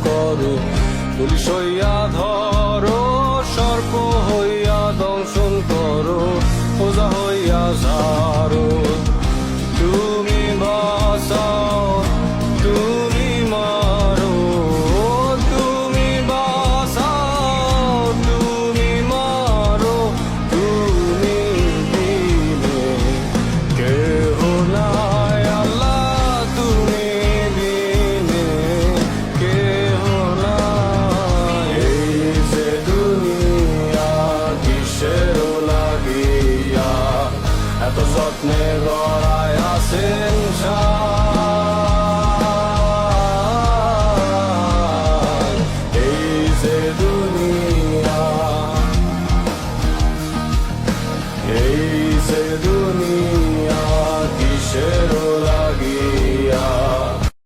করো, পুলিশ হইয়া ধরো, সর্প হইয়া দংশন করো, ওজা হইয়া ঝাড়ো। তুমি বাঁচাও, তুমি মারো, তুমি বাঁচাও, তুমি মারো, তুমি বিনে কেহ নাই আল্লাহ, তুমি বিনে কেহ নাই। এই যে দুনিয়া কিসের লাগিয়া এত যত্নে গড়ায় আছেন